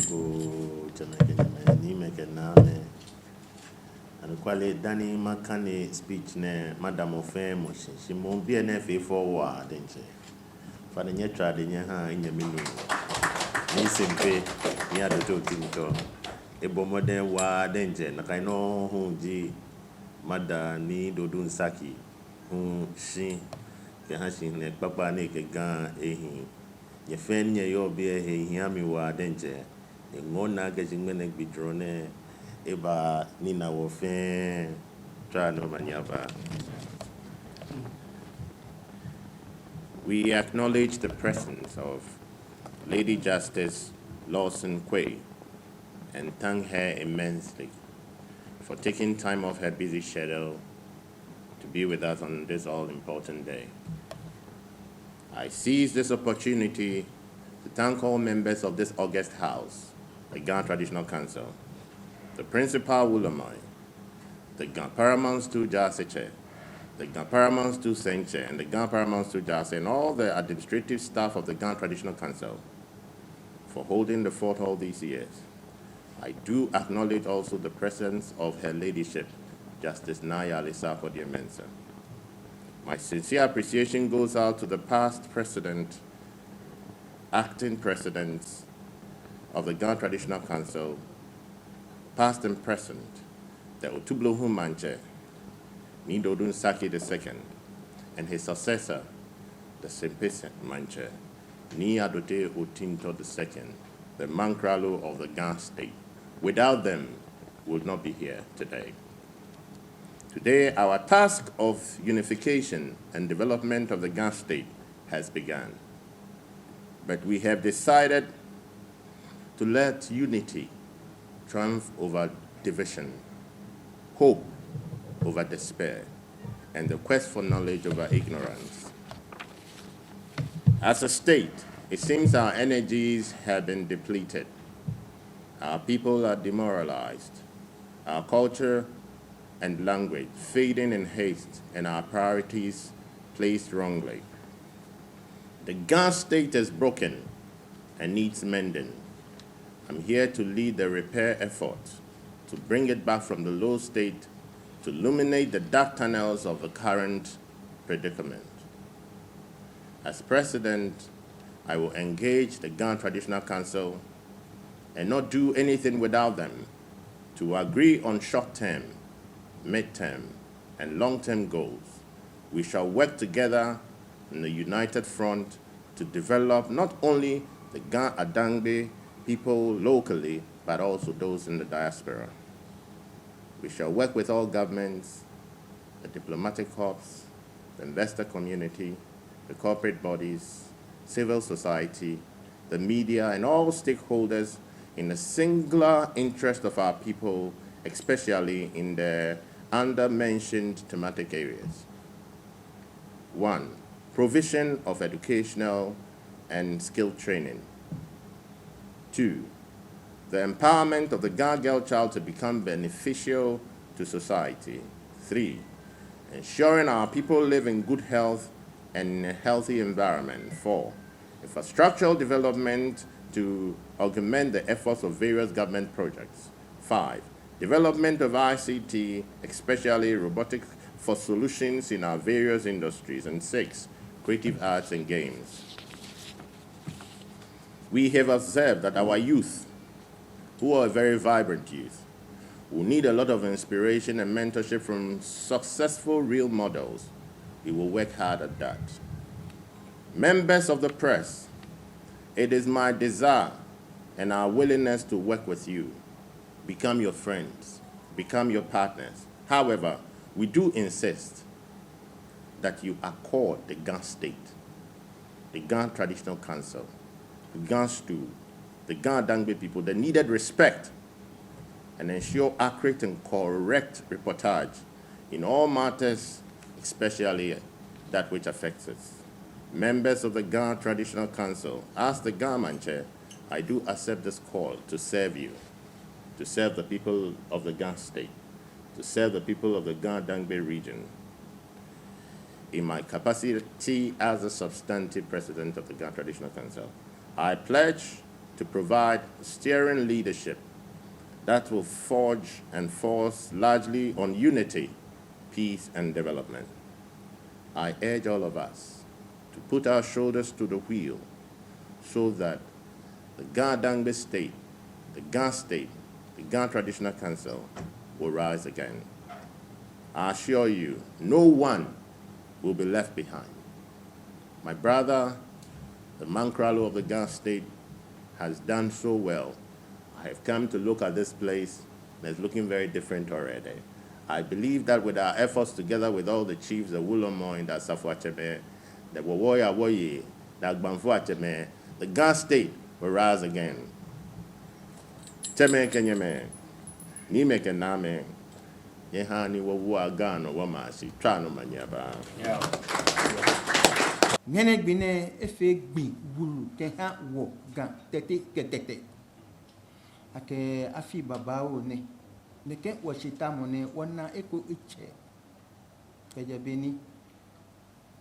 Teiko, Nime, and quale Danny Makani speech ne Madame of Fame, she won't be an FA forward, didn't she? For the Netra, the Yaha in your minu. Nisimpe, near the Otintor. A bomode wa danger, Nakano, whom G. Mada ni Dodun Saki, whom she, the Hashin, Papa Nake Gan, Ye fen ye yo be a hiami wa danger. A mona getting men be drone. Eba Nina wo fen try no manyaba. We acknowledge the presence of Lady Justice Lawson Quay and thank her immensely for taking time off her busy schedule to be with us on this all-important day. I seize this opportunity to thank all members of this august house, the Ghana Traditional Council, the Principal Wulamai, the Ghana Paramount to Jaseche, the Ghana Paramount to Senche, and the Ghana Paramount to Jase, and all the administrative staff of the Ghana Traditional Council for holding the fort all these years. I do acknowledge also the presence of Her Ladyship, Justice Naya Alisa Mantse. My sincere appreciation goes out to the past president, acting presidents of the Ghana Traditional Council, past and present, the Otublohu Mantse, Nidodun Saki II, and his successor, the Sempese Mantse, Ni Adote Otintor II, the Mankralo of the Ghana state. Without them, we would not be here today. Today, our task of unification and development of the Ghana state has begun. But we have decided to let unity triumph over division, hope over despair, and the quest for knowledge over ignorance. As a state, it seems our energies have been depleted. Our people are demoralized. Our culture and language fading in haste, and our priorities placed wrongly. The Ghana state is broken and needs mending. I'm here to lead the repair effort, to bring it back from the low state, to illuminate the dark tunnels of the current predicament. As president, I will engage the Ghana Traditional Council and not do anything without them to agree on short-term, mid-term, and long-term goals. We shall work together in a united front to develop not only the Ghana Adangbe people locally, but also those in the diaspora. We shall work with all governments, the diplomatic corps, the investor community, the corporate bodies, civil society, the media, and all stakeholders in the singular interest of our people, especially in the under-mentioned thematic areas. 1, provision of educational and skill training. 2, the empowerment of the Ghana girl child to become beneficial to society. 3, ensuring our people live in good health and in a healthy environment. 4, infrastructural development to augment the efforts of various government projects. 5, development of ICT, especially robotic, for solutions in our various industries. And 6, creative arts and games. We have observed that our youth, who are a very vibrant youth, will need a lot of inspiration and mentorship from successful real models. We will work hard at that. Members of the press, it is my desire and our willingness to work with you, become your friends, become your partners. However, we do insist that you accord the Ghana state, the Ghana Traditional Council, the Ghana Stew, the Ghana Dangbe people the needed respect and ensure accurate and correct reportage in all matters, especially that which affects us. Members of the Ghana Traditional Council, as the Ghana Chair, I do accept this call to serve you, to serve the people of the Ghana state, to serve the people of the Ghana Dangbe region. In my capacity as a substantive president of the Ghana Traditional Council, I pledge to provide steering leadership that will forge and force largely on unity, peace, and development. I urge all of us to put our shoulders to the wheel so that the Ga Dangbe state, the Ga state, the Ga Traditional Council will rise again. I assure you, no one will be left behind. My brother, the Mankralo of the Ga state, has done so well. I have come to look at this place, and it's looking very different already. I believe that with our efforts together with all the chiefs, the Wulomo in the Safuacheme, the Wawoya Woye, the Agbanfuacheme, the Ga state will rise again. Cheme Kenyeme, ni meke name, yehani wawu agano wamasi, trano manyaba. Nyene gbine efe gbi wulu ke ha wo gan tete ketete. Ake afi baba o ne. Neke washita mo ne wana eko iche. Keje beni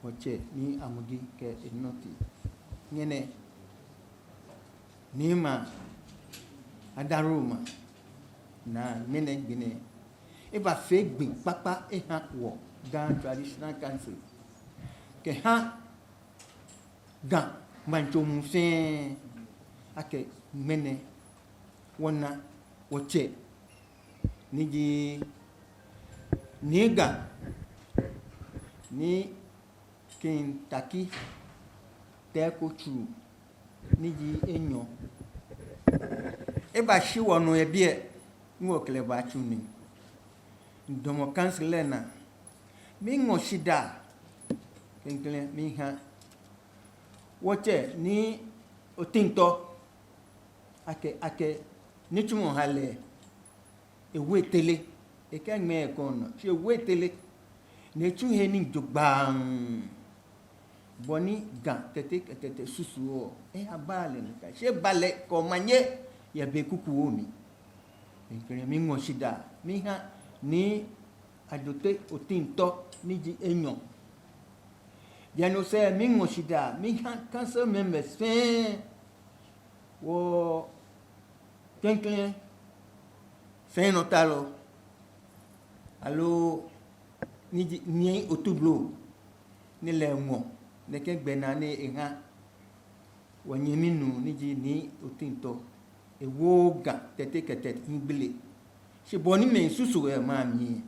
wache ni amugi ke inoti. Nyene nima adaruma na nyene gbine eba fe gbi papa e ha wo gan traditional council. Ke ha gan manchomu fe ake mene wana wache niji niga ni Kentucky Teiko Tsuru niji enyo eba shi wono ebie ngo kleba chuni ndomo council na mi ngo shida kenkle mi ha woche ni Otintor ake ni chumo hale ewe tele eke me kono she ewe tele ne chu he ni jogbang boni gan tete susu o abale nka she bale ko manye ya be kuku omi enkere mi ngo shida mi ha ni Adote Otintor ni ji enyo ya no se mi ngo shida mi ha council members fe wo kenkle fe notalo alo ni otublo ni le mo ne ke gbena ni eha wanyeminu ni ji ni Otintor ewoga tete ketet ingbele se boni men susu e ma mi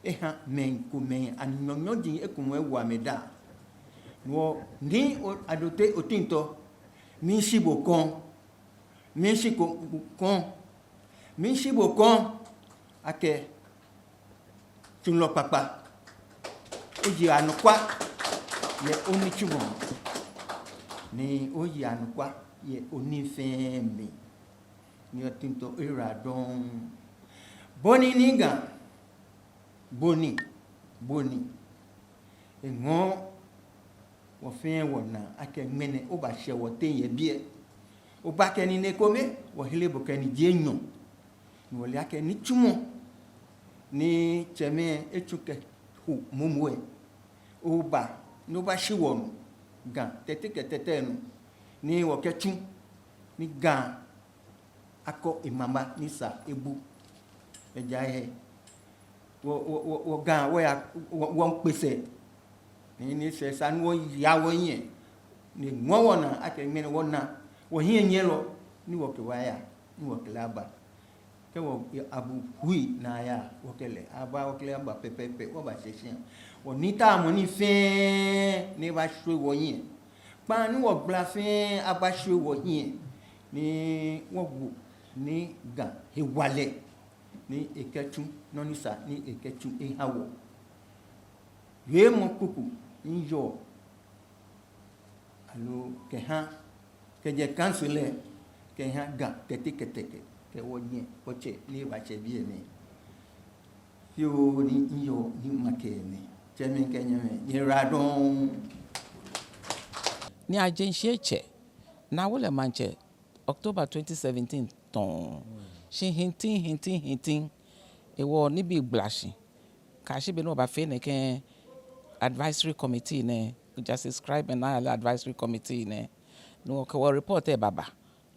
eha men ko men anyonyo din ekunwe wa meda wo ni Adote Otintor mi shibo kon mi shibo kon ake tunlo papa oji anukwa le onichumo ni oji anukwa ye onifemi ni Otintor iradon boni niga boni engo wo fe wona ake mene o ba she wo te ye bie o ba ke ni ne kome wo hele bo ke ni dienyo ni wo le ake ni chumo ni cheme echuke hu mumwe o ba no ba shi wonu gan tete ketete no ni wo ke chu ni gan ako imama ni sa ebu eja he wo gan wo ya wo pese ni se san wo ya wo yin ni mo wona ake mene wona wo hin yen lo ni wo ke waya ni wo klaba ke wo abu hui na ya wo kele aba wo klaba pepepe wo ba sesien wo ni ta mo ni fe ni ba shwe wo yin pa ni wo bla fe aba shwe wo yin ni wo gu ni ga he wale ni ekechu no ni sa ni ekechu e hawo ye mo kuku injo alo ke ha ke je kansule ke ha ga tete ke wonye oche ni ba che bi ni yo ni injo ni makene chemi kenyame ni radon ni ajenshieche na wole manche October 2017 ton she hinting ewo ni bi gbashi ka she be no ba fe ne ke advisory committee ne just describe and advisory committee ne no ko report e baba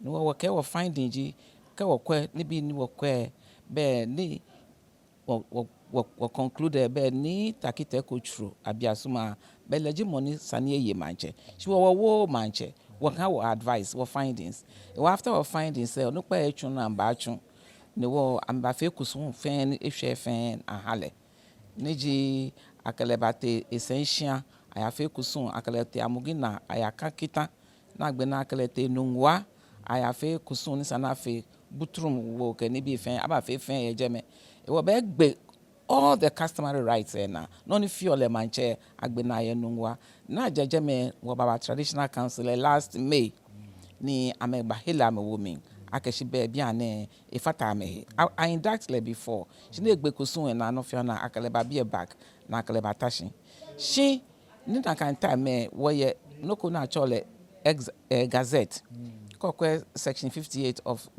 no wo ke wo finding ji ke wo kwe ni bi ni wo kwe be ni wo conclude be ni takite ko Tsuru abiasuma be leji money sane ye manche shi wo manche wo kan wo advice wo findings wo after wo findings no pa etwu na mba atwu ne wo amba fe kusun fen ehwe fen ahale neji akalebate essential ayafe kusun akalete amugina ayaka kita na gbe na akalete nungwa ayafe kusun ni sanafe butrum wo ke ni bi fen aba fe fen ye jeme e wo be gbe all the customary rights na no ni fi ole manche agbe na ye nungwa na jejeme wo baba traditional council last May ni amegba hela me women akeshi be bia ne ifata me I indict before she na egbe kusun na no fi na akaleba be back na akaleba tashi she ni na kan time wo ye no ko na chole gazette kokwe section 58 of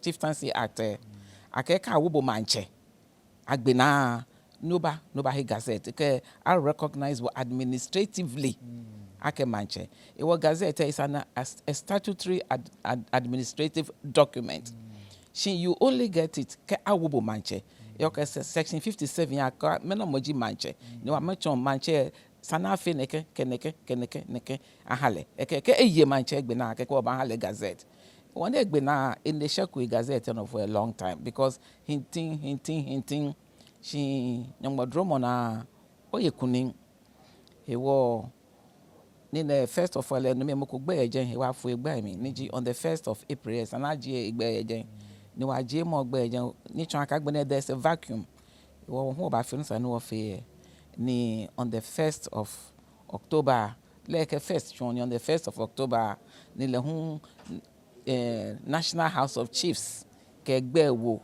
Chieftaincy Act akeka wo bo manche agbena noba he gazette ke I recognize administratively ake manche it was gazette is a statutory administrative document you only get it ke awubo manche yoke section 57 ya ka mena moji manche ni wa mention manche sana fe neke ahale ke eye manche egbena ke ko ba hale gazette one egbena in the sheku gazette no for a long time because hinting she nyamodromo na oyekunin ewo ni the first of all no me moko gbe ejen he wa fu egba mi niji on the 1st of April sana je egbe ejen ni wa je mo gbe ejen ni twan aka gbe there's a vacuum wo ho ba fi nsa no fe ni on the 1st of October like first on the 1st of October ni le hu National House of Chiefs ke gbe wo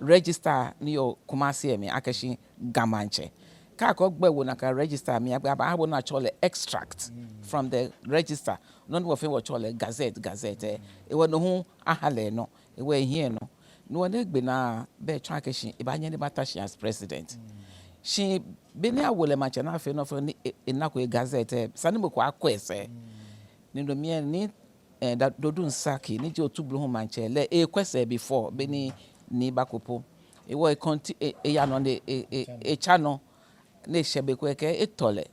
register ni o Kumasi mi akashi gamanche ka ko gbe wo na ka register mi aba abo na chole extract from the register no no fe wo chole gazette e wo no hu ahale no e wo ehie no no na gbe na be twa akashi e ba nya ne batashi as president she be ni awole mache na fe no fe ni enako gazette sani mo kwa kwese ni no mi ni that dodun saki ni je otublu hu manche le kwese before be ni bakopo e wo ya no e chano ne shebe ko ke etole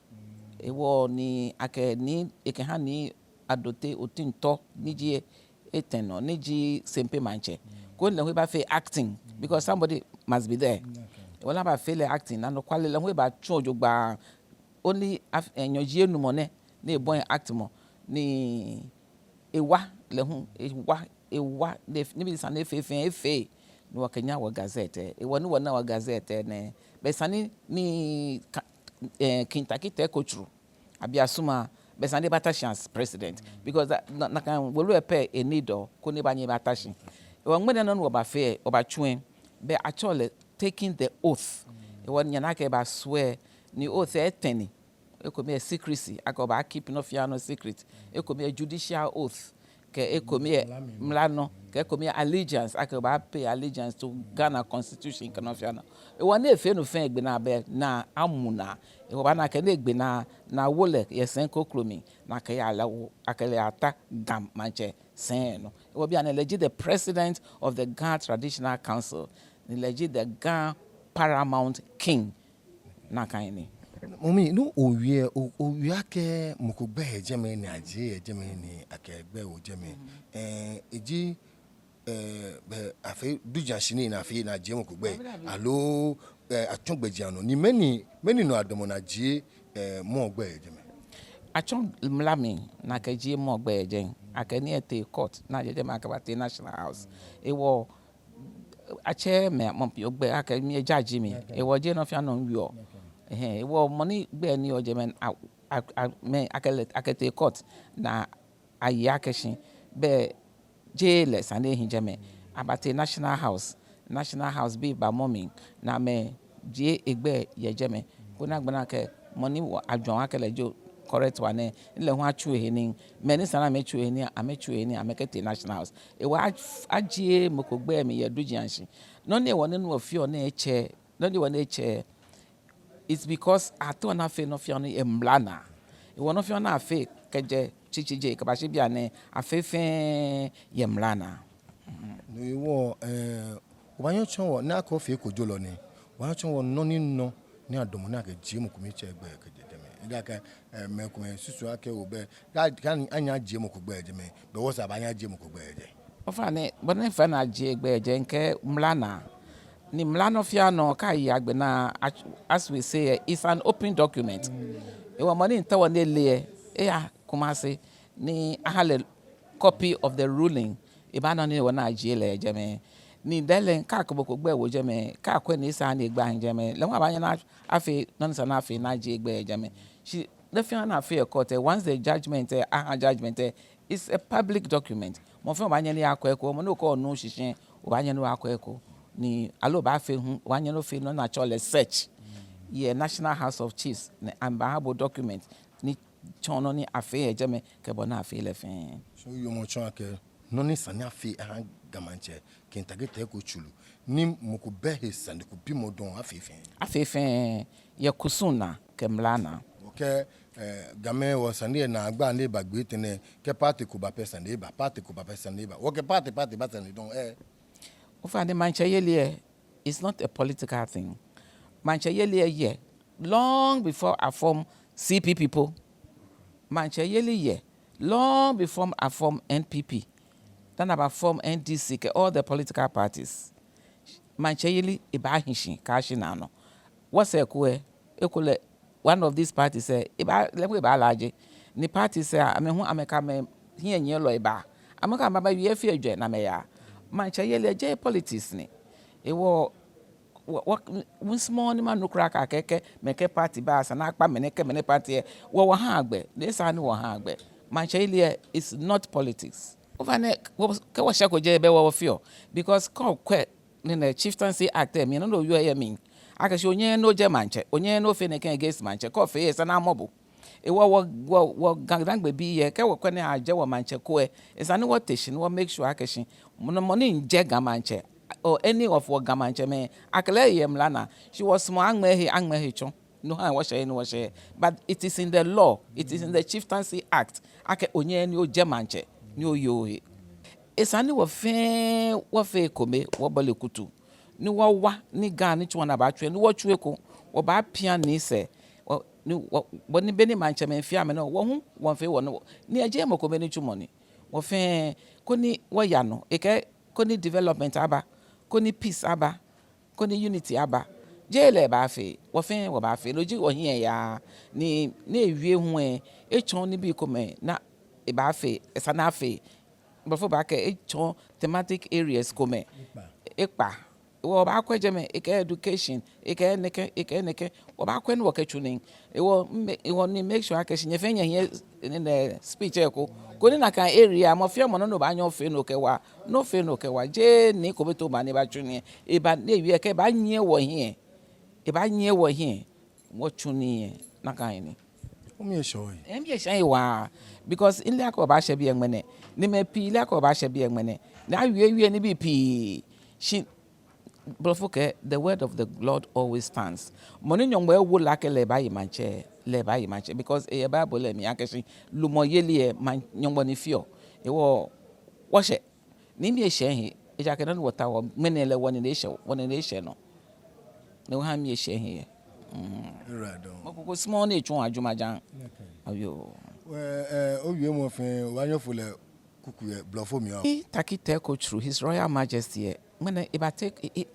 e wo ni ake ni eke ha ni Adote Otintor ni je eteno ni ji sempe manche ko le we ba fe acting because somebody must be there wala ba fe le acting na no kwale le we ba tun ojogba only enyoji enumo ne na ebon act mo ni ewa le hu ewa ni bi san efe ni wakenya wa gazette e woni wona wa gazette ne be sani ni kintaki Teiko Tsuru abiasuma be sani batashans president because na kan wolu epe enido ko ni banye batashi e won ngene no ba fe oba twen be actually taking the oath e won nyana ke ba swear ni oath eteni e ko me secrecy akoba keep no fear no secret e ko me judicial oath ke ekomie mlano ke ekomie allegiance akoba pay allegiance to Ghana constitution kanofiana e wona efe no fen egbe na be na amuna e wo ba na ke na egbe na wole yesen koklomi na ke ya lawo akele ata gam manche sen no e wo bia na elegi the president of the Ghana Traditional Council elegi the Ghana Paramount King na kan ni Mumi no owie ake mukugbe ejeme ni aje ejeme ni akegbe ojeme eji be afi dujanshini na afi na aje mukugbe alo atungbejiano ni many no adomo na aje mo ogbe ejeme achon mlami na kaje mo ogbe ejen akani ete court na aje ma akabate National House ewo ache me mo ogbe akami ejaji mi ewo je no fia no nwo wo money gbe ni ojemen me akete court na ayakeshin be jail sane hinjeme abate National House be ba mommy na me je egbe yejeme ko na gbana ke money adwon akele jo correct one le ho achu ehini me ni sana me chu ehini amechu ehini amekete National House e wa agie mokogbe me yedujianshi no ne woni no ofio na eche no ne woni eche. It's because I don't have enough on a mlana. You want to feel na fe keje chichije kabashi bia ne afefe yemlana. Ni wo wanyo chon na ko fe ko jolo ni wanyo chon no ni no ni adomo na ke jiem ko mi che gbe ke jedeme ida ka me ko susu ake obe kan anya jiem ko gbe jedeme be wo sa ba anya jiem ko gbe je Ofa ne bone fa na je gbe je nke mlana ni mlano fia no ka ya gbe na, as we say, it's an open document. E wa money nta won le ya kumase ni ahale copy of the ruling e ba no ni wona je le jeme ni delen ka ko gbe wo jeme ka ko ni sa na egba jeme le wa ba nya na afi no sa na afi na je gbe jeme she the fia na afi court once the judgment judgment is a public document mo fe ba nya ni akọ mo no ko no shishin o ba nya no akọ ni alo ba fe hu wa nya no fe no na chole search ye National House of Chiefs ne ambahabo document ni chono ni afi jeme ke bona afi le fe so yo mo chon ake no ni sani afi gamanche kentage Teiko chulu ni moko be hesande ko bi modon afefe ye kusuna kemlana okay game wo sande na agba ne bagbe tene ke party ko ba person ne ba party ko ba person ne ba okay party ba sande don ofa de manche yele it's not a political thing. Manche yele ye long before I form CP people. Manche yele ye long before I form NPP. Then about form NDC, all the political parties. Manchayili iba hinshi kashi nano. What's a kwe? Ekule one of these parties say iba lewe ba laje. Ni party say ame hu ameka me hiye nyelo iba. Ameka maba yefi eje na me ya. Manchayili eje politics ni. Ewo small ni man nukra ka keke meke party ba sa na akpa meneke mene party wo ha agbe. Desa ni wo ha agbe. Manchayili is not politics. Ovane ke wa shako je be wo fio because ko kwe ni na chieftaincy act me no you hear me aka shi onye no je manche onye no fe ne kan against manche ko fe yes na mobo e wo gangdangbe bi ye ke wo kwe ne aje wo manche ko e is ani what teshin wo make sure aka shi money nje ga manche or any of what ga manche me akele yem lana she was small angmehi chon no ha wo share no wo share but it is in the law, it is in the chieftaincy act aka onye ni o je manche ni oyo he esani wo fe kome wo bole kutu ni wo wa ni ga ni chwana ba twe ni wo twe ko wo ba pia ni se ni wo ni beni manche me fia me no wo hu wo fe wo no ni aje mo ko be ni chumo ni wo fe ko ni wo ya no eke ko ni development aba ko ni peace aba ko ni unity aba jele ba fe wo ba fe loji wo hie ya ni ewie hu e chon ni bi ko me na e ba fe esa na fe before back thematic areas come ekpa wo ba kwaje me education neke wo ba kwen wo kachunin wo ni make sure aka shinye fenya here in the speech ko ni na kan area mo fia mo no ba nyo fe no kewa je ni ko beto ba ne ba chunin e ba na wi ke ba nye wo here wo chunin na kan ni wa because in la ko ba she bi enmene ni me pi la ko ba she bi enmene na wie ni bi pi she brofoke the word of the Lord always stands money nyongwe wo la ke le ba yi manche because e bible le mi akeshi lumo yeli e nyongbo ni fio e wo she ni mi she he e ja ke no wota wo mene le woni ne she no ne wo ha mi she he Moko small na echun ajumajan. Ayo. Owie mo fin wanyo fule kuku blofo mi o. Taki Teiko Tsuru, His Royal Majesty. When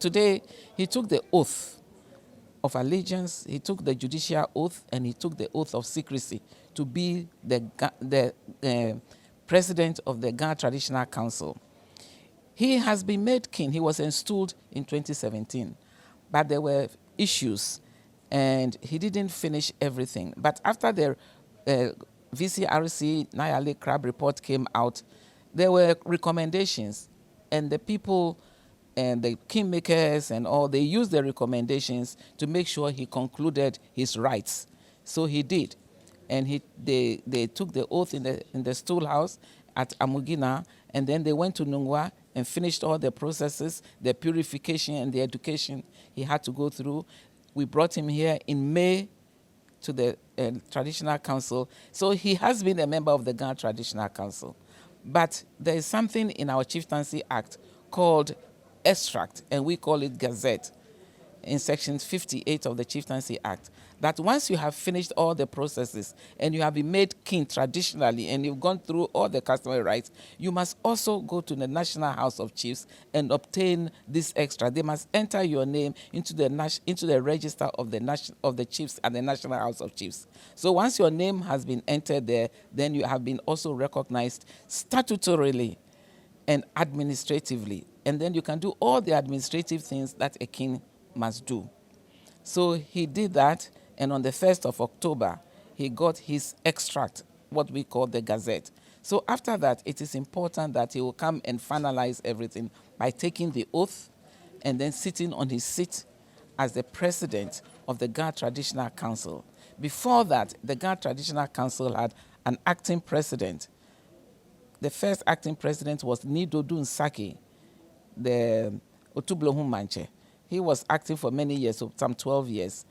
today he took the oath of allegiance, he took the judicial oath, and he took the oath of secrecy to be the president of the Ghana Traditional Council. He has been made king. He was installed in 2017, but there were issues. And he didn't finish everything. But after the VCRC Nayale Crab report came out, there were recommendations. And the people and the kingmakers and all, they used the recommendations to make sure he concluded his rights. So he did. And they took the oath in the stool house at Amugina, and then they went to Nungwa and finished all the processes, the purification and the education he had to go through. We brought him here in May to the Traditional Council. So he has been a member of the Ghana Traditional Council. But there is something in our Chieftaincy Act called extract, and we call it gazette, in Section 58 of the Chieftaincy Act, that once you have finished all the processes and you have been made king traditionally and you've gone through all the customary rites, you must also go to the National House of Chiefs and obtain this extra. They must enter your name into the register of the chiefs at the National House of Chiefs. So once your name has been entered there, then you have been also recognized statutorily and administratively. And then you can do all the administrative things that a king must do. So he did that, and on the 1st of October, he got his extract, what we call the Gazette. So after that, it is important that he will come and finalize everything by taking the oath and then sitting on his seat as the president of the Ghana Traditional Council. Before that, the Ghana Traditional Council had an acting president. The first acting president was Nidodun Saki, the Otublohun Mantse. He was acting for many years, so some 12 years.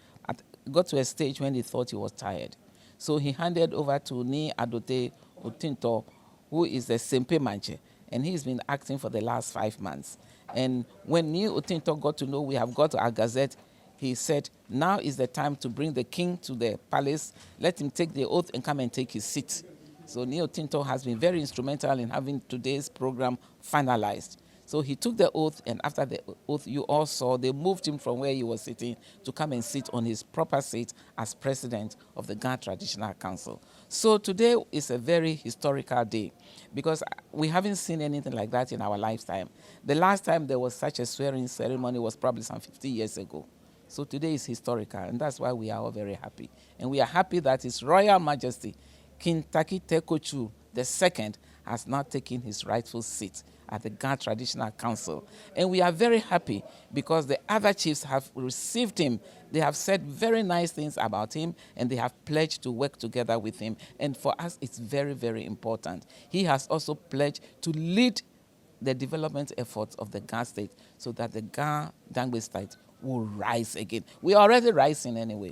Got to a stage when he thought he was tired. So he handed over to Ni Adote Otintor, who is the Sempe Mantse, and he's been acting for the last 5 months. And when Ni Otintor got to know we have got our gazette, he said, now is the time to bring the king to the palace, let him take the oath and come and take his seat. So Ni Otintor has been very instrumental in having today's program finalized. So he took the oath, and after the oath, you all saw, they moved him from where he was sitting to come and sit on his proper seat as president of the Ghana Traditional Council. So today is a very historical day because we haven't seen anything like that in our lifetime. The last time there was such a swearing ceremony was probably some 50 years ago. So today is historical, and that's why we are all very happy. And we are happy that His Royal Majesty, King Teiko II, has now taken his rightful seat at the Ghana Traditional Council. And we are very happy because the other chiefs have received him. They have said very nice things about him, and they have pledged to work together with him. And for us, it's very, very important. He has also pledged to lead the development efforts of the Ghana state so that the Ghana Dangbe state will rise again. We are already rising anyway,